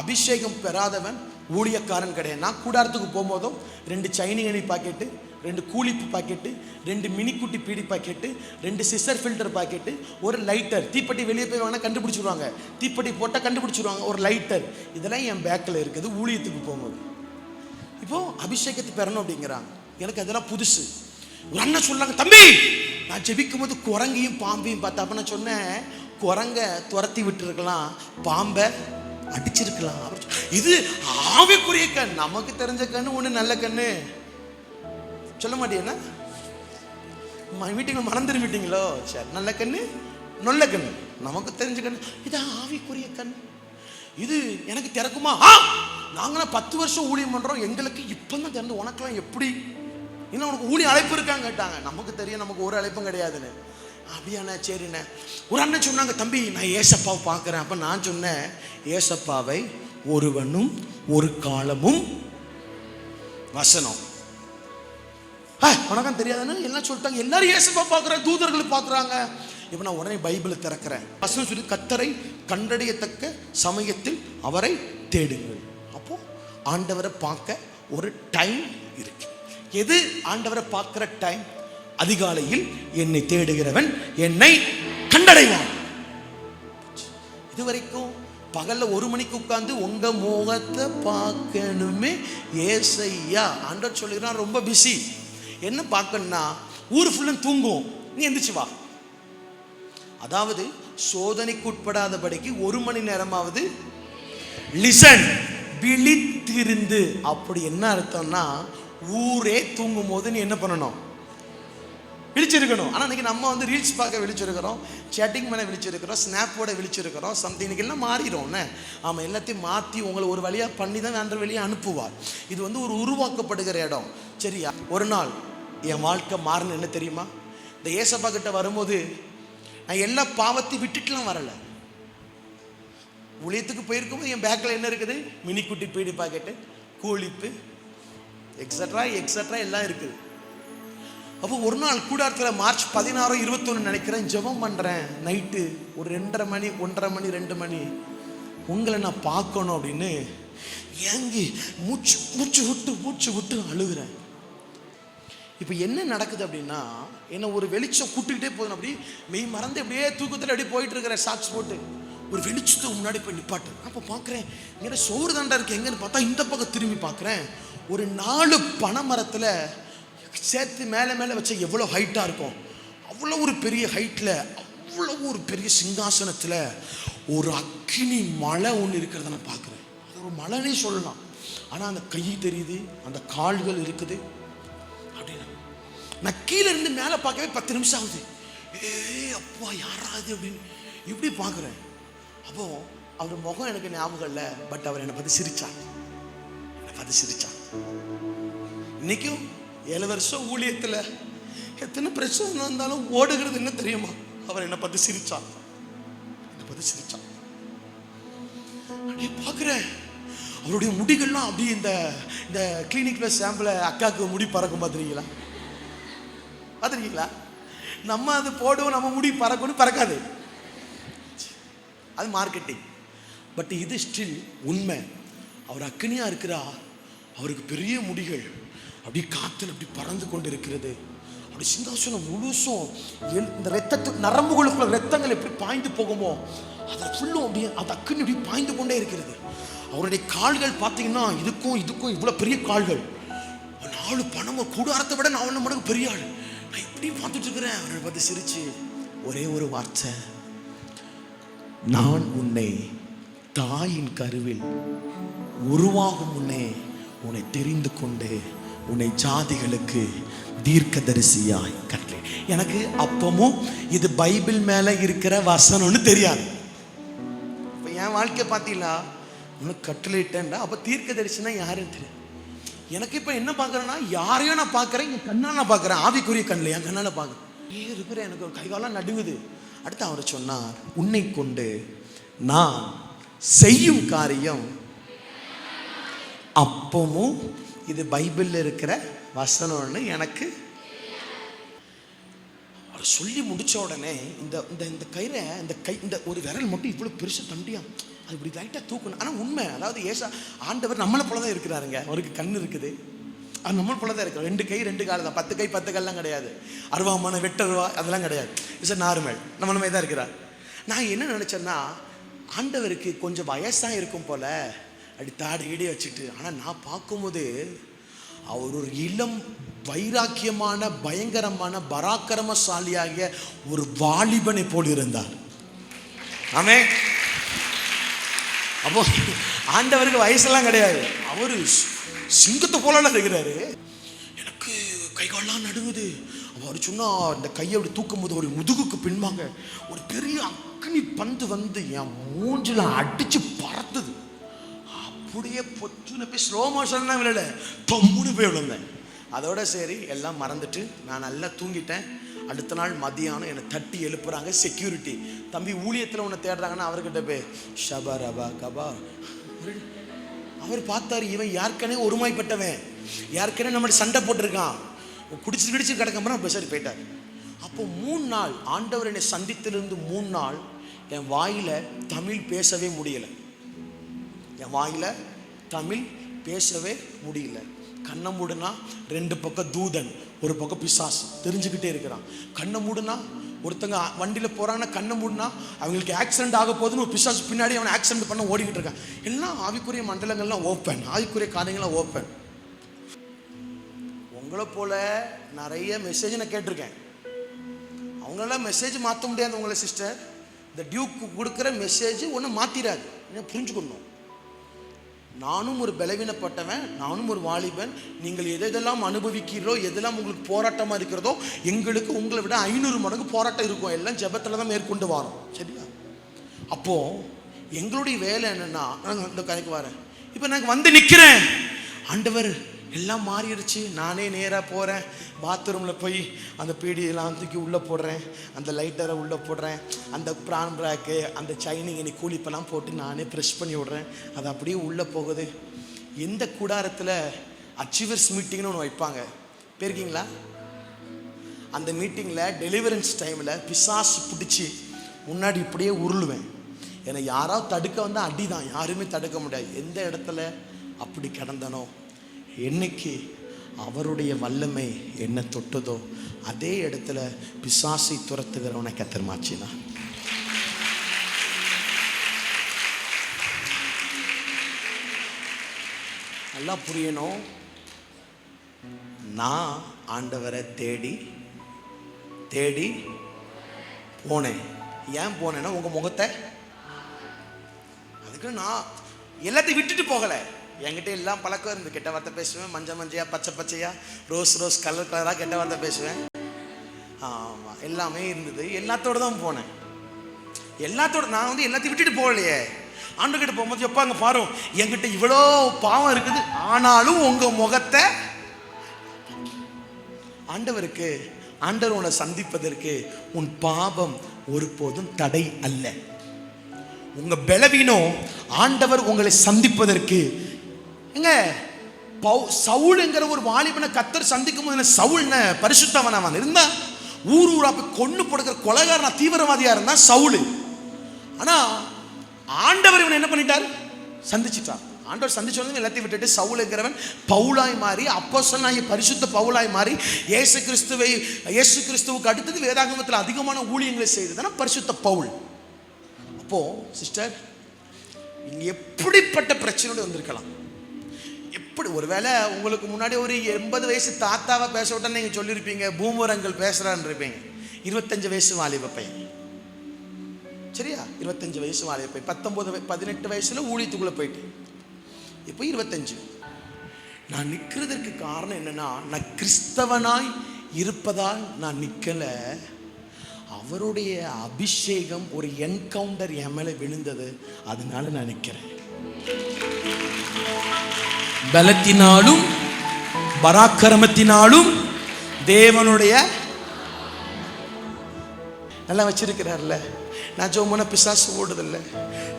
[SPEAKER 2] அபிஷேகம் பெறாதவன் ஊழியக்காரன் கிடையாது. நான் கூடாரத்துக்கு போகும்போதும் 2 சைனிகனி பாக்கெட்டு, 2 கூலிப்பு பாக்கெட்டு, 2 மினிக்குட்டி beedi packet, 2 scissor filter packet, ஒரு லைட்டர். தீப்பெட்டி வெளியே போய் வாங்கினா கண்டுபிடிச்சிருவாங்க, தீப்பெட்டி போட்டால் கண்டுபிடிச்சிருவாங்க, ஒரு லைட்டர். இதெல்லாம் என் பேக்கில் இருக்குது ஊழியத்துக்கு போகும்போது. இப்போ அபிஷேகத்தை பெறணும் அப்படிங்கிறாங்க. எனக்கு அதெல்லாம் புதுசு. ஒரு அண்ணன் சொல்லாங்க, தம்பி நான் ஜெபிக்கும் போது குரங்கையும் பாம்பையும் பார்த்தா. அப்ப நான் சொன்னேன், குரங்க துரத்தி விட்டுருக்கலாம், பாம்பை அடிச்சிருக்கலாம். இது ஆவிக்குரிய கண், நமக்கு தெரிஞ்ச கண்ணு ஒண்ணு நல்ல கண்ணு சொல்ல மாட்டேன்னா, மீட்டிங்ல மனம் திரும்பிட்டீங்களோ, சரி நல்ல கண்ணு நல்ல கண்ணு நமக்கு தெரிஞ்ச கண்ணு, இது ஆவிக்குரிய கண். இது எனக்கு திறக்குமா? நாங்களாம் 10 வருஷம் ஊழியம் பண்றோம், எங்களுக்கு இப்பதான் திறந்து, உனக்கெல்லாம் எப்படி? இன்னும் உனக்கு ஊழிய அழைப்பு இருக்கான்னு கேட்டாங்க. நமக்கு தெரியும் நமக்கு ஒரு அழைப்பும் கிடையாதுன்னு. அப்படியாண்ணே, சரிண்ணே. ஒரு அண்ணன் சொன்னாங்க, தம்பி நான் ஏசப்பாவை பார்க்குறேன். அப்போ நான் சொன்னேன், ஏசப்பாவை ஒருவனும் ஒரு காலமும் வசனம் உனக்கும் தெரியாதுன்னு எல்லாம் சொல்லிட்டாங்க. எல்லாரும் ஏசப்பா பார்க்குறேன், தூதர்கள் பார்க்குறாங்க. இப்போ நான் உடனே பைபிளை திறக்கிறேன். வசனம் சொல்லி, கர்த்தரை கண்டறியத்தக்க சமயத்தில் அவரை தேடுங்கள். அப்போ ஆண்டவரை பார்க்க ஒரு டைம் இருக்கு. எது ஆண்டவரை பார்க்குற டைம்? அதிகாலையில் என்னை தேடுகிறவன் என்னை கண்டடைவான். இதுவரைக்கும் பகல்ல 1 மணிக்கு உட்கார்ந்து உங்க முகத்தை பார்க்கணுமே ஏசையா ஆண்டவர் சொல்லிடுறான். ரொம்ப பிஸி. என்ன பார்க்கணும்னா ஊர் ஃபுல்லும் தூங்கும், நீ எந்திரிச்சு வா. அதாவது சோதனைக்கு உட்படாதபடிக்கு 1 மணி நேரமாவது லிசன், விழித்திருந்து. அப்படி என்ன அர்த்தம்னா ஊரே தூங்கும் போது நீ என்ன பண்ணணும்? விழிச்சிருக்கணும். ஆனால் இன்னைக்கு நம்ம வந்து ரீல்ஸ் பார்க்க விழிச்சிருக்கிறோம், சேட்டிங் பண்ண விழிச்சிருக்கிறோம், ஸ்னாப்போட விழிச்சிருக்கிறோம், சம்திங். இன்னைக்கு எல்லாம் மாறிடும்னே. ஆமாம், எல்லாத்தையும் மாற்றி உங்களை ஒரு வழியாக பண்ணி தான் வேண்ட வழியாக அனுப்புவார். இது வந்து ஒரு உருவாக்கப்படுகிற இடம். சரியா? ஒரு நாள் என் வாழ்க்கை மாறின என்ன தெரியுமா? இந்த ஏசப்பா கிட்ட வரும்போது நான் எல்லா பாவத்தையும் விட்டுட்டுலாம் வரலை. ஊழியத்துக்கு போயிருக்கும்போது என் பேக்கில் என்ன இருக்குது? மினி குட்டி beedi packet, cool lip, extra extra எல்லாம் இருக்குது. அப்போ ஒரு நாள் கூடாரத்தில் மார்ச் 16, 21 நினைக்கிறேன், ஜெபம் பண்ணுறேன். நைட்டு ஒரு 2:30 மணி, 1:30 மணி, 2 மணி, உங்களை நான் பார்க்கணும் அப்படின்னு ஏங்கி மூச்சு விட்டு அழுகிறேன். இப்போ என்ன நடக்குது அப்படின்னா, என்ன ஒரு வெளிச்சம் கூட்டுக்கிட்டே போதும். அப்படி மெய் மறந்து அப்படியே தூக்கத்தில் அப்படியே போயிட்டு இருக்கிறேன், சாக்ஸ் போட்டு. ஒரு வெளிச்சத்துக்கு முன்னாடி போய் நிப்பாட்டு. அப்போ பார்க்குறேன், இங்கே சோறு தாண்டா இருக்கு. எங்கன்னு பார்த்தா இந்த பக்கம் திரும்பி பார்க்குறேன், ஒரு 4 பனை மரத்தில் சேர்த்து மேலே வச்ச எவ்வளோ ஹைட்டாக இருக்கும், அவ்வளோ ஒரு பெரிய ஹைட்டில், அவ்வளோ ஒரு பெரிய சிங்காசனத்தில் ஒரு அக்கினி மலை ஒன்று இருக்கிறத நான் பார்க்குறேன். அது ஒரு மலைனே சொல்லலாம். ஆனால் அந்த கை தெரியுது, அந்த கால்கள் இருக்குது. அப்படின்னு நான் கீழே இருந்து மேலே பார்க்கவே 10 நிமிஷம் ஆகுது. அப்பா யாராது அப்படின்னு இப்படி பார்க்குறேன். அப்போ அவர் முகம் எனக்கு ஞாபகம் இல்லை, பட் அவர் என்னை பார்த்து சிரிச்சார். இன்னைக்கும் 7 வருஷம் ஊழியத்தில் எத்தனை பிரச்சனை வந்தாலும் ஓடுகிறது என்ன தெரியுமா? அவர் என்னை பார்த்து சிரிச்சார். அப்படியே பார்க்குறேன், அவருடைய முடிகள்லாம் அப்படியே இந்த கிளினிக்ல சாம்பிள அக்காவுக்கு முடி பறக்கும் பார்த்துருக்கீங்களா? நம்ம அது போடுவோம், நம்ம முடி பறக்கணும், பறக்காது. அது மார்க்கெட்டிங். பட் இது ஸ்டில் உண்மை. அவர் அக்கினியா இருக்கிறா, அவருக்கு பெரிய முடிகள் அப்படி காத்துல அப்படி பறந்து கொண்டு இருக்கிறது. அப்படி சிங்காசனம் முழுசும் இந்த ரத்தத்து நரம்புகளுக்குள்ள ரத்தங்கள் எப்படி பாய்ந்து போகுமோ அதை ஃபுல்லும் அப்படியே அது அக்கினி அப்படி பாய்ந்து கொண்டே இருக்கிறது. அவருடைய கால்கள் பார்த்தீங்கன்னா இதுக்கும் இவ்வளோ பெரிய கால்கள். 4 பணமும் கூடாரத்தை விட 4 மடங்கு பெரிய ஆள். நான் இப்படி பார்த்துட்டு இருக்கிறேன். அவரை பார்த்து சிரிச்சு ஒரே ஒரு வார்த்தை, நான் உன்னை தாயின் கருவில் உருவாகும் முன்னே உன்னை தெரிந்து கொண்டு உன்னை ஜாதிகளுக்கு தீர்க்கதரிசியாய் கட்டளை. எனக்கு அப்பமும் இது பைபிள் மேல இருக்கிற வசனம்னு தெரியாது. இப்போ என் வாழ்க்கை பார்த்தீங்களா, உனக்கு கட்டளையிட்டேன்டா. அப்போ தீர்க்கதரிசினா யாருன்னு தெரியும். எனக்கு இப்போ என்ன பார்க்குறேன்னா, யாரையும் நான் பார்க்குறேன், என் கண்ணால் நான் பார்க்குறேன், ஆவிக்குரிய கண்ணில் என் கண்ணால் பார்க்குறேன். இருக்கிறேன், எனக்கு ஒரு கைகாலம் நடுங்குது. அடுத்து அவர் சொன்னார், உன்னை கொண்டு நான் செய்யும் காரியம் அப்பமும் இது பைபிளில் இருக்கிற வசனம்னு எனக்கு அவர் சொல்லி முடிச்ச உடனே இந்த கயிறை இந்த ஒரு விரல் மட்டும் இவ்வளோ பெருசு தண்டியா அது இப்படி லைட்டாக தூக்கணும். ஆனால் உண்மை, அதாவது ஏசா ஆண்டவர் நம்மளை போல தான் இருக்கிறாருங்க. அவருக்கு கண் இருக்குது, அது நம்மளை போல தான் இருக்கு. 2 கை 2 கால் தான். 10 கை 10 கால்லாம் கிடையாது. அருவாமான வெட்டருவா அதெல்லாம் கிடையாது. It's normal. நம்ம தான் இருக்கிறார். நான் என்ன நினச்சேன்னா, ஆண்டவருக்கு கொஞ்சம் வயசாக இருக்கும் போல அப்படி தாடி ஈடே வச்சுட்டு. ஆனால் நான் பார்க்கும்போது அவர் ஒரு இளம் வைராக்கியமான பயங்கரமான பராக்கிரமசாலியாகிய ஒரு வாலிபனை போல் இருந்தார். ஆமே. அப்போ ஆண்டவருக்கு வயசெல்லாம் கிடையாது, அவரு சிங்கத்தை போல இருக்கிறாரு. எனக்கு கைகாலெல்லாம் நடுங்குது. அவர் சொன்னா இந்த கையை அப்படி தூக்கும் போது ஒரு முதுகுக்கு பின்பாங்க ஒரு பெரிய அக்னி பந்து வந்து என் மூஞ்சில அடிச்சு பறத்துது. அப்படியே பொற்றுன்னு போய் ஸ்லோ மோஷன்லாம் விழல, தொம்முன்னு போய் விழுந்தேன். அதோட சரி எல்லாம் மறந்துட்டு நான் நல்லா தூங்கிட்டேன். அடுத்த நாள் மதியானம் என்னை தட்டி எழுப்புறாங்க செக்யூரிட்டி. தம்பி ஊழியத்தில் ஒன்று தேடுறாங்கன்னா அவர்கிட்ட போய் ஷபா ரபா கபா. அவர் பார்த்தாரு, இவன் யாருக்கனே ஒருமைப்பட்டவன், யாருக்கனே நம்மளுடைய சண்டை போட்டிருக்கான், குடிச்சு கிடக்கம்பா பேசாரி போயிட்டார். அப்போ 3 நாள் ஆண்டவர் என்னை சந்தித்திலிருந்து 3 நாள் என் வாயில தமிழ் பேசவே முடியலை. என் வாயில தமிழ் பேசவே முடியல. கண்ணை மூடுனா 2 பக்கம் தூதன், ஒரு பக்கம் பிசாசு தெரிஞ்சுக்கிட்டே இருக்கிறான். கண்ணை மூடுனா ஒருத்தங்க வண்டியில் போகிறாங்கன்னா கண்ணை மூடினா அவங்களுக்கு ஆக்சிடென்ட் ஆக போகுதுன்னு ஒரு பிசாசு பின்னாடி அவனை ஆக்சிடென்ட் பண்ண ஓடிக்கிட்டு இருக்கான். எல்லாம் ஆவிக்குரிய மண்டலங்கள்லாம் ஓப்பன், ஆவிக்குரிய காரியங்கள்லாம் ஓப்பன். உங்களை போல நிறைய மெசேஜ் நான் கேட்டிருக்கேன். அவங்களெல்லாம் மெசேஜ் மாற்ற முடியாது உங்களை சிஸ்டர். இந்த டியூக்கு கொடுக்குற மெசேஜ் ஒன்றும் மாற்றிடாது, புரிஞ்சுக்கணும். நானும் ஒரு பலவீனப்பட்டவன், நானும் ஒரு வாலிபன். நீங்கள் எதெல்லாம் அனுபவிக்கிறோ, எதெல்லாம் உங்களுக்கு போராட்டமாக இருக்கிறதோ, எங்களுக்கு உங்களை விட 500 மடங்கு போராட்டம் இருக்கும். எல்லாம் ஜெபத்தில் தான் மேற்கொண்டு வரோம், சரியா? அப்போது எங்களுடைய வேலை என்னென்னா, இந்த கதைக்கு வரேன். இப்போ நாங்கள் வந்து நிற்கிறேன், ஆண்டவர் எல்லாம் மாறிடுச்சு. நானே நேராக போகிறேன், பாத்ரூமில் போய் அந்த பீடியெல்லாம் தூக்கி உள்ளே போடுறேன், அந்த லைட்டரை உள்ளே போடுறேன், அந்த ப்ரான் ப்ராக்கு அந்த சைனிங் இனி கூலிப்பெல்லாம் போட்டு நானே ப்ரெஷ் பண்ணி விட்றேன். அது அப்படியே உள்ளே போகுது. எந்த கூடாரத்தில் அச்சீவர்ஸ் மீட்டிங்னு ஒன்று வைப்பாங்க, போயிருக்கீங்களா? அந்த மீட்டிங்கில் டெலிவரன்ஸ் டைமில் பிசாசு பிடிச்சி முன்னாடி இப்படியே உருளுவேன். என்னை யாராவது தடுக்க வந்தால் அடி தான், யாருமே தடுக்க முடியாது. எந்த இடத்துல அப்படி கிடந்தனோ, என்னைக்கு அவருடைய வல்லமை என்ன தொட்டதோ அதே இடத்துல பிசாசை துரத்துகிறவனை கர்த்தர் மாற்றினா. நல்லா புரியணும். நான் ஆண்டவரை தேடி தேடி போனேன். ஏன் போனேன்னா உங்கள் முகத்தை, அதுக்கு நான் எல்லாத்தையும் விட்டுட்டு போகலை. என்கிட்ட எல்லாம் பழக்கம் இருந்து, கெட்ட வார்த்தை பேசுவேன், மஞ்சையாக பச்சை பச்சையாக ரோஸ் கலர் கலராக கெட்ட வார்த்தை பேசுவேன். ஆமாம், எல்லாமே இருந்தது. எல்லாத்தோடு தான் போனேன். எல்லாத்தோடு நான் வந்து எல்லாத்தையும் விட்டுட்டு போகலையே. ஆண்டுகிட்ட போகும்போது எப்போ அங்கே பாரு, என்கிட்ட இவ்வளோ பாவம் இருக்குது, ஆனாலும் உங்கள் முகத்தை ஆண்டவருக்கு, ஆண்டவர் உன்னை சந்திப்பதற்கு உன் பாவம் ஒருபோதும் தடை அல்ல. உங்க பலவீனம் ஆண்டவர் உங்களை சந்திப்பதற்கு. எங்க சவுல்ங்கிற ஒரு வாலிபனை கர்த்தர் சந்திக்கும் போது, சவுல் பரிசுத்தவனவன் இருந்தா, ஊரா போய் கொண்டு போடுகிற கொலைகாரனா தீவிரவாதியா இருந்தா சவுல். ஆனா ஆண்டவர் இவனை என்ன பண்ணிட்டார், சந்திச்சிட்டார். ஆண்டவர் சந்திச்ச உடனே எல்லாத்தையும் விட்டுட்டு சவுலுங்கிறவன் பவுலாய் மாறி, அப்போஸ்தலனாகிய பரிசுத்த பவுலாய் மாறி, இயேசு கிறிஸ்துவுக்கு அடுத்தது வேதாகமத்தில் அதிகமான ஊழியங்களை செய்ததுன்னா பரிசுத்த பவுல். அப்போ சிஸ்டர், இங்க எப்படிப்பட்ட பிரச்சனையோடு வந்திருக்கலாம். எப்படி ஒருவேளை உங்களுக்கு முன்னாடி ஒரு 80 வயசு தாத்தாவை பேச விட்டா நீங்க சொல்லியிருப்பீங்க, பூமரங்கள் பேசுறான்னு இருப்பீங்க. 25 வயசு வாலிப பையன், சரியா? 25 வயசு வாலிப பையன், 18 வயசுல ஊழியத்துக்குள்ள போயிட்டு இப்போ 25. நான் நிற்கிறதுக்கு காரணம் என்னன்னா, நான் கிறிஸ்தவனாய் இருப்பதால் நான் நிற்கல. அவருடைய அபிஷேகம் ஒரு என்கவுண்டர் என் மேல விழுந்தது, அதனால நான் நிற்கிறேன். பலத்தினாலும் பராக்கிரமத்தினாலும் தேவனுடைய நல்லா வச்சிருக்கிறார்ல. நான் ஜோமன பிசாசு ஓடுதில்லை,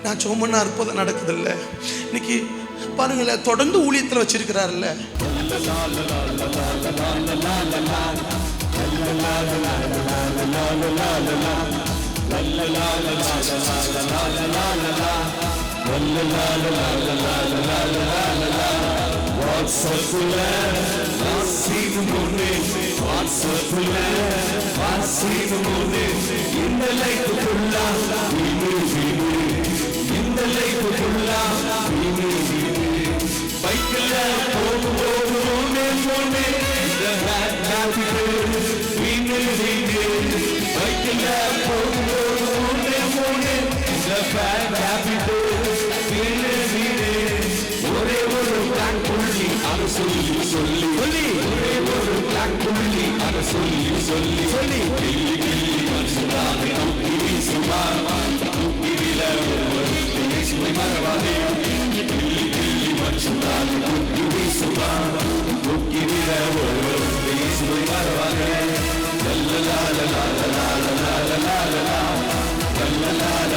[SPEAKER 2] நான் ஜோமன அற்புதம் நடக்குதில்லை. இன்னைக்கு பாருங்களேன், தொடர்ந்து ஊழியத்தில் வச்சிருக்கிறார்ல.
[SPEAKER 1] La la la la la la la la la la la la la la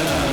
[SPEAKER 1] la la